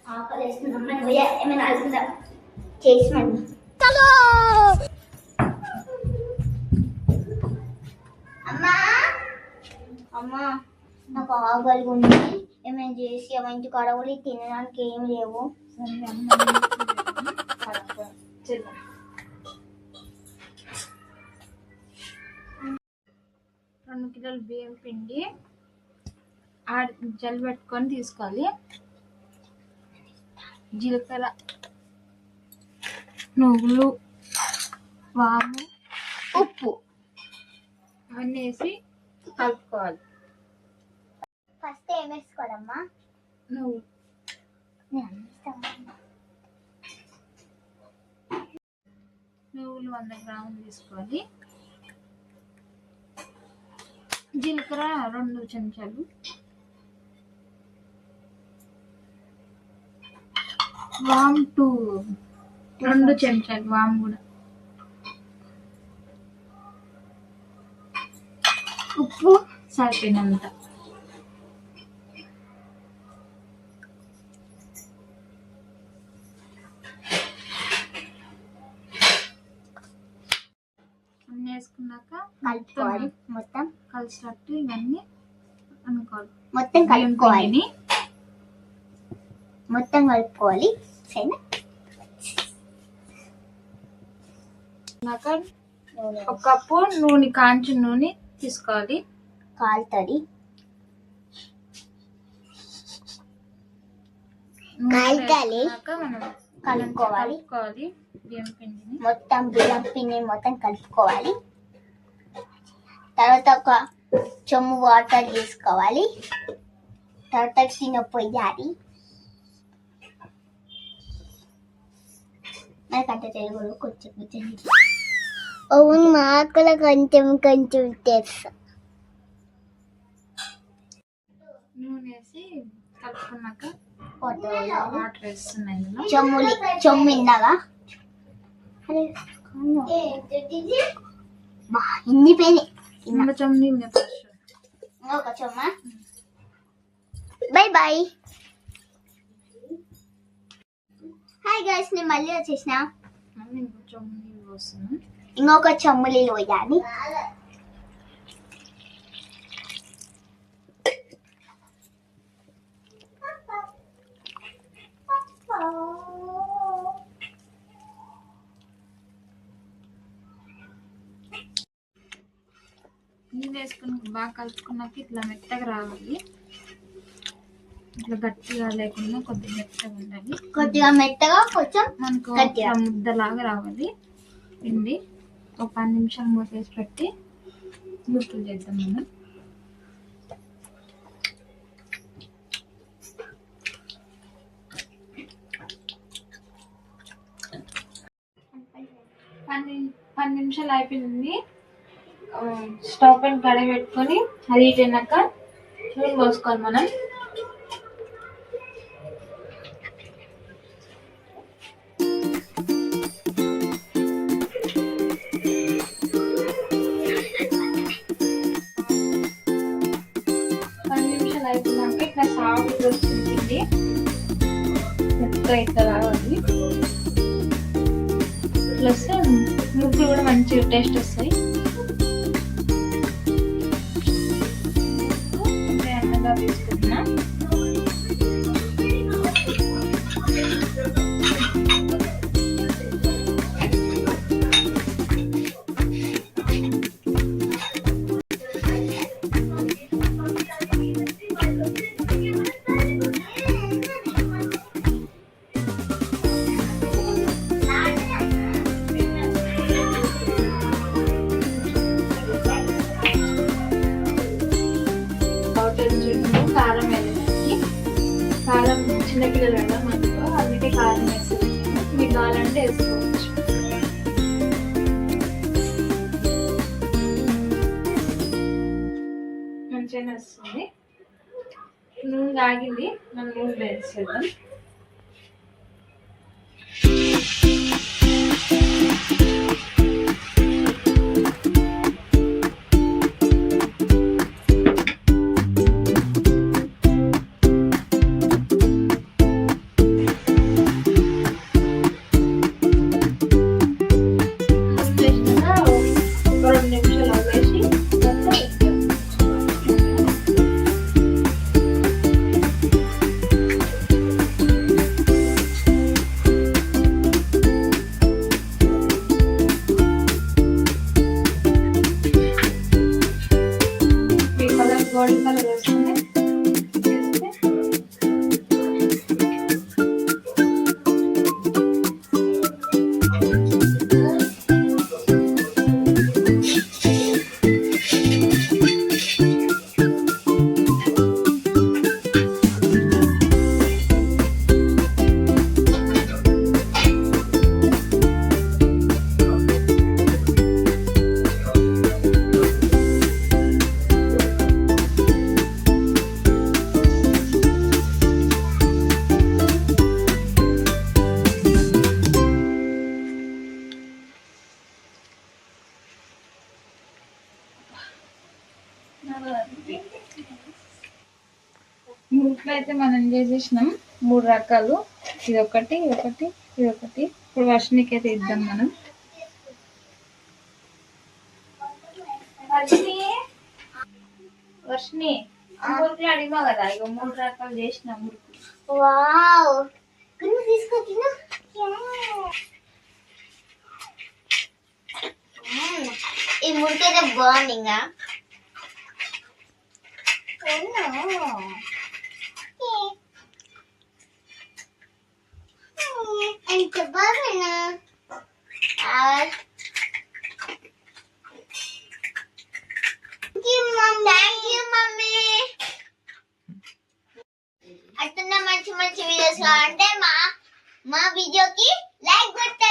ఆకలి వేసుకుందాం ఏమైనా అనుకుందాం చేసినాను. అమ్మా అమ్మా నాకు ఆకలి ఉంది, ఏమైనా చేసి ఏమైనా ఇంటి కాడ కూడా తినడానికి ఏం లేవు. 2 కిలోల బియ్యం పిండి జల్లి పెట్టుకొని తీసుకోవాలి. జీలకర్ర, నువ్వులు, వాము, ఉప్పు అవన్నీ వేసి కలుపుకోవాలి. ఫస్ట్ ఏం వేసుకోవాలమ్మా? నువ్వులు 100 గ్రాములు తీసుకోవాలి. జీలకర్ర 2 చెంచాలు, వామ్ 2 చెంచాలు, వామ్ కూడా, ఉప్పు సరిపోయినంత. అన్నీ వేసుకున్నాక కలుపుకోవాలి. మొత్తం కలిసినట్టు ఇవన్నీ అనుకోవాలి. మొత్తం కలుపుకోవాలి. మొత్తం కలుపుకోవాలి. సరేనా? ఒక కప్పు నూనె, కాంచిన నూనె తీసుకోవాలి. కాలుతుంది. మనం కలుపుకోవాలి. బియ్యం పిండిని మొత్తం మొత్తం కలుపుకోవాలి. తర్వాత ఒక చెమ్ము వాటర్ తీసుకోవాలి. తర్వాత తినపోయాలి. నాకంటే తెలుగులో కొంచెం అవును, మాకు కూడా కొంచెం తెలుసు. నూనె వేసి కలుపుకున్నాక వాటర్ వేస్తున్నాయి. చెమ్ము ఇందాగా ఇన్ని పోయినాయి. ఒక చెమ్మ. Bye bye. హాయ్ గైస్, నేను మళ్ళీ వచ్చేసిన. ఇంకొక చెమ్ములు పోయాలి. నీళ్ళు వేసుకుని బాగా కలుపుకున్నాక ఇట్లా మెత్తగా రావాలి. ఇట్లా గట్టిగా లేకుండా కొద్దిగా మెత్తగా ఉండాలి. కొద్దిగా మెత్తగా కొంచెం మనకు ముద్దలాగా రావాలి పిండి. ఒక 10 నిమిషాలు మూసేసి పెట్టి ముద్దలు చేద్దాం మనం. పది నిమిషాలు అయిపోయింది. స్టవ్ పైన కడాయి పెట్టుకొని అది హీట్ అయినాక నూనె పోసుకోవాలి మనం. అయిపోయినాక ఇట్లా సాఫ్ట్ వచ్చింది, మెత్తగా ఇట్లా రావాలి. ప్లస్ ముగ్గులు కూడా మంచిగా టేస్ట్ వస్తాయి. అన్నగా తీసుకున్నా. కారం వేయాలి. కారం చిన్నపిల్లలు కదా మనకు, అందుకే కారం వేస్తుంది. మీకు కావాలంటే వేసుకోవచ్చు. మంచిగానే వస్తుంది. నూనె ఆగింది, మనం నూనె వేసేద్దాం. వేసుకుని చేస్తే మురుకులు అయితే మనం చేసేసినాం 3 రకాలు. ఇదొకటి ఇదొకటి ఇదొకటి. ఇప్పుడు వర్షనికి అయితే ఇద్దాం మనం. వర్షిని మురుకులు అడిగినావు కదా, ఇక 3 రకాలు చేసిన మురుకులు. వావ్, తీసుకో తిను. ఈ మురికైతే బాగుంది. ఇంకా ఎంత బాగున్నా. Thank you mummy. అట్లా మంచి మంచి వీడియోస్ అంటే మా వీడియోకి లైక్ కొట్టండి.